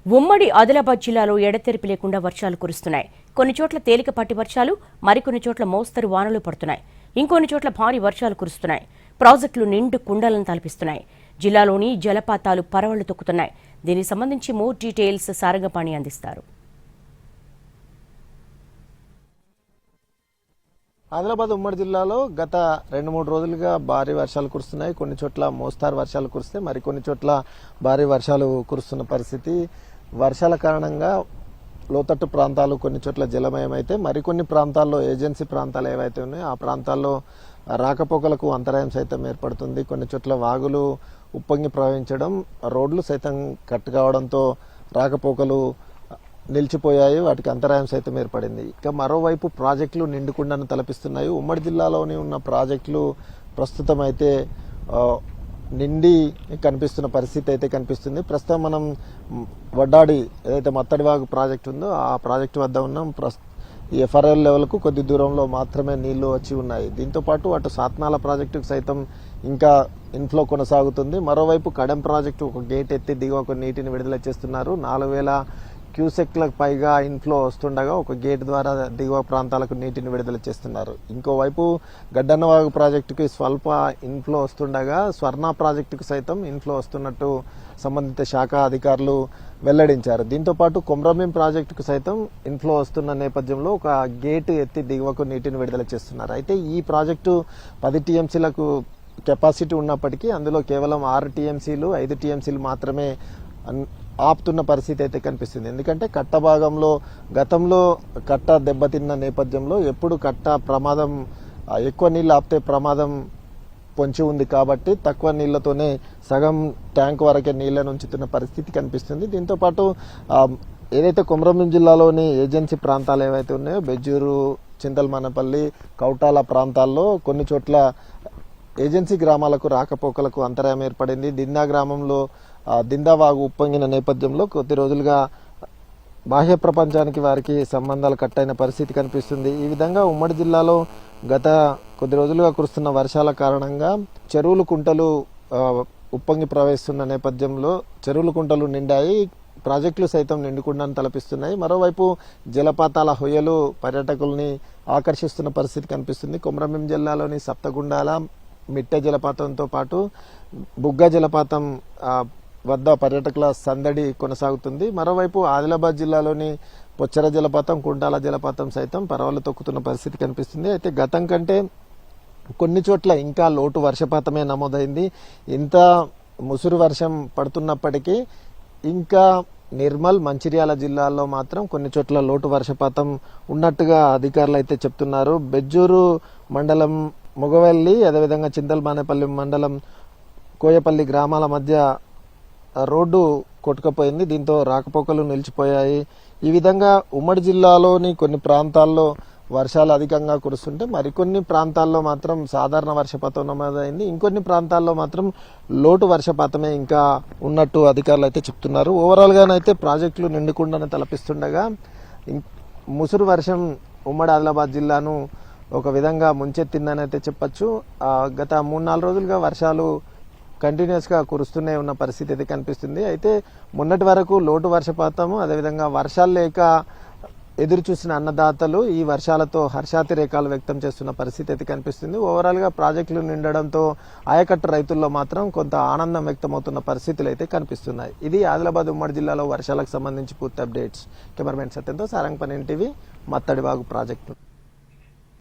ఉమ్మడి ఆదిలాబాద్ జిల్లాలో ఎడతెరిపి లేకుండా వర్షాలు కురుస్తున్నాయి. కొన్ని చోట్ల తేలికపాటి వర్షాలు, మరికొన్ని చోట్ల మోస్తరు వానలు పడుతున్నాయి. ఇంకొన్ని చోట్ల భారీ వర్షాలు కురుస్తున్నాయి. ప్రాజెక్టులు నిండు కుండలను తలపిస్తున్నాయి. జిల్లాలోని జలపాతాలు పరవళ్లు తొక్కుతున్నాయి. దీనికి సంబంధించి మోర్ డీటెయిల్స్ సారంగపాణి అందిస్తారు. ఆదిలాబాద్ ఉమ్మడి జిల్లాలో గత 2-3 రోజులుగా భారీ వర్షాలు కురుస్తున్నాయి. కొన్ని చోట్ల మోస్తారు వర్షాలు కురిస్తే మరికొన్ని చోట్ల భారీ వర్షాలు కురుస్తున్న పరిస్థితి. వర్షాల కారణంగా లోతట్టు ప్రాంతాలు కొన్ని చోట్ల జలమయమైతే మరికొన్ని ప్రాంతాల్లో ఏజెన్సీ ప్రాంతాలు ఏవైతే ఉన్నాయో ఆ ప్రాంతాల్లో రాకపోకలకు అంతరాయం సైతం ఏర్పడుతుంది. కొన్ని చోట్ల వాగులు ఉప్పొంగి ప్రవహించడం, రోడ్లు సైతం కట్ కావడంతో రాకపోకలు నిలిచిపోయాయి. వాటికి అంతరాయం సైతం ఏర్పడింది. ఇక మరోవైపు ప్రాజెక్టులు నిండుకుండను తలపిస్తున్నాయి. ఉమ్మడి జిల్లాలోని ఉన్న ప్రాజెక్టులు ప్రస్తుతం అయితే నిండి కనిపిస్తున్న పరిస్థితి అయితే కనిపిస్తుంది. ప్రస్తుతం మనం వడ్డాడి ఏదైతే మత్తడివాగు ప్రాజెక్టు ఉందో ఆ ప్రాజెక్టు వద్ద ఉన్నాం. ఈ ఎఫ్ఆర్ఎల్ లెవెల్కు కొద్ది దూరంలో మాత్రమే నీళ్లు వచ్చి ఉన్నాయి. దీంతో పాటు అటు సాత్నాల ప్రాజెక్టుకు సైతం ఇంకా ఇన్ఫ్లో కొనసాగుతుంది. మరోవైపు కడెం ప్రాజెక్టు ఒక గేట్ ఎత్తి దిగువకు నీటిని విడుదల చేస్తున్నారు. 4000 క్యూసెక్లకు పైగా ఇన్ఫ్లో వస్తుండగా ఒక గేట్ ద్వారా దిగువ ప్రాంతాలకు నీటిని విడుదల చేస్తున్నారు. ఇంకోవైపు గడ్డన్నవాగు ప్రాజెక్టుకి స్వల్ప ఇన్ఫ్లో వస్తుండగా స్వర్ణ ప్రాజెక్టుకు సైతం ఇన్ఫ్లో వస్తున్నట్టు సంబంధిత శాఖ అధికారులు వెల్లడించారు. దీంతో పాటు కొమ్రభీం ప్రాజెక్టుకు సైతం ఇన్ఫ్లో వస్తున్న నేపథ్యంలో ఒక గేటు ఎత్తి దిగువకు నీటిని విడుదల చేస్తున్నారు. అయితే ఈ ప్రాజెక్టు 10 టీఎంసీలకు కెపాసిటీ ఉన్నప్పటికీ అందులో కేవలం 6 టీఎంసీలు 5 టీఎంసీలు మాత్రమే ఆపుతున్న పరిస్థితి అయితే కనిపిస్తుంది. ఎందుకంటే కట్ట భాగంలో గతంలో కట్ట దెబ్బతిన్న నేపథ్యంలో ఎప్పుడు కట్ట ప్రమాదం ఎక్కువ నీళ్ళు ఆపితే ప్రమాదం పొంచి ఉంది కాబట్టి తక్కువ నీళ్లతోనే సగం ట్యాంక్ వరకే నీళ్లను ఉంచుతున్న పరిస్థితి కనిపిస్తుంది. దీంతో పాటు ఏదైతే కొమరంభీం జిల్లాలోని ఏజెన్సీ ప్రాంతాలు ఏవైతే ఉన్నాయో బెజ్జూరు, చింతల్మానపల్లి, కౌటాల ప్రాంతాల్లో కొన్ని చోట్ల ఏజెన్సీ గ్రామాలకు రాకపోకలకు అంతరాయం ఏర్పడింది. దిందా గ్రామంలో దిందావాగు ఉప్పొంగిన నేపథ్యంలో కొద్ది రోజులుగా బాహ్య ప్రపంచానికి వారికి సంబంధాలు కట్టయిన పరిస్థితి కనిపిస్తుంది. ఈ విధంగా ఉమ్మడి జిల్లాలో గత కొద్ది రోజులుగా కురుస్తున్న వర్షాల కారణంగా చెరువులు కుంటలు ఉప్పొంగి ప్రవహిస్తున్న నేపథ్యంలో చెరువులు కుంటలు నిండాయి. ప్రాజెక్టులు సైతం నిండుకుండాను తలపిస్తున్నాయి. మరోవైపు జలపాతాల హొయ్యలు పర్యాటకుల్ని ఆకర్షిస్తున్న పరిస్థితి కనిపిస్తుంది. కొమరంభీం జిల్లాలోని సప్తగుండాల మిట్టె జలపాతంతో పాటు బుగ్గ జలపాతం వద్ద పర్యాటకుల సందడి కొనసాగుతుంది. మరోవైపు ఆదిలాబాద్ జిల్లాలోని పొచ్చర జలపాతం, కుంటాల జలపాతం సైతం పరవళ్లు తొక్కుతున్న పరిస్థితి కనిపిస్తుంది. అయితే గతం కంటే కొన్ని చోట్ల ఇంకా లోటు వర్షపాతమే నమోదైంది. ఇంత ముసురు వర్షం పడుతున్నప్పటికీ ఇంకా నిర్మల్, మంచిర్యాల జిల్లాల్లో మాత్రం కొన్ని చోట్ల లోటు వర్షపాతం ఉన్నట్టుగా అధికారులు అయితే చెప్తున్నారు. బెజ్జూరు మండలం మొగవెల్లి, అదేవిధంగా చింతల్మానేపల్లి మండలం కోయపల్లి గ్రామాల మధ్య రోడ్డు కొట్టుకుపోయింది. దీంతో రాకపోకలు నిలిచిపోయాయి. ఈ విధంగా ఉమ్మడి జిల్లాలోని కొన్ని ప్రాంతాల్లో వర్షాలు అధికంగా కురుస్తుంటే మరికొన్ని ప్రాంతాల్లో మాత్రం సాధారణ వర్షపాతం నమోదైంది. ఇంకొన్ని ప్రాంతాల్లో మాత్రం లోటు వర్షపాతమే ఇంకా ఉన్నట్టు అధికారులు అయితే చెప్తున్నారు. ఓవరాల్ గానైతే ప్రాజెక్టులు నిండుకుండానే తలపిస్తుండగా ముసురు వర్షం ఉమ్మడి ఆదిలాబాద్ జిల్లాను ఒక విధంగా ముంచెత్తిందని అయితే చెప్పచ్చు. గత 3-4 రోజులుగా వర్షాలు కంటిన్యూస్ గా కురుస్తూనే ఉన్న పరిస్థితి అయితే కనిపిస్తుంది. అయితే మొన్నటి వరకు లోటు వర్షపాతము, అదేవిధంగా వర్షాలు లేక ఎదురు చూసిన అన్నదాతలు ఈ వర్షాలతో హర్షాతిరేకాలు వ్యక్తం చేస్తున్న పరిస్థితి అయితే కనిపిస్తుంది. ఓవరాల్ గా ప్రాజెక్టులు నిండడంతో ఆయకట్టు రైతుల్లో మాత్రం కొంత ఆనందం వ్యక్తమవుతున్న పరిస్థితులు అయితే కనిపిస్తున్నాయి. ఇది ఆదిలాబాద్ ఉమ్మడి జిల్లాలో వర్షాలకు సంబంధించి పూర్తి అప్డేట్స్. కెమెరామెన్ సత్యంతో సారంగపాణి టీవీ, మత్తడివాగు ప్రాజెక్టు.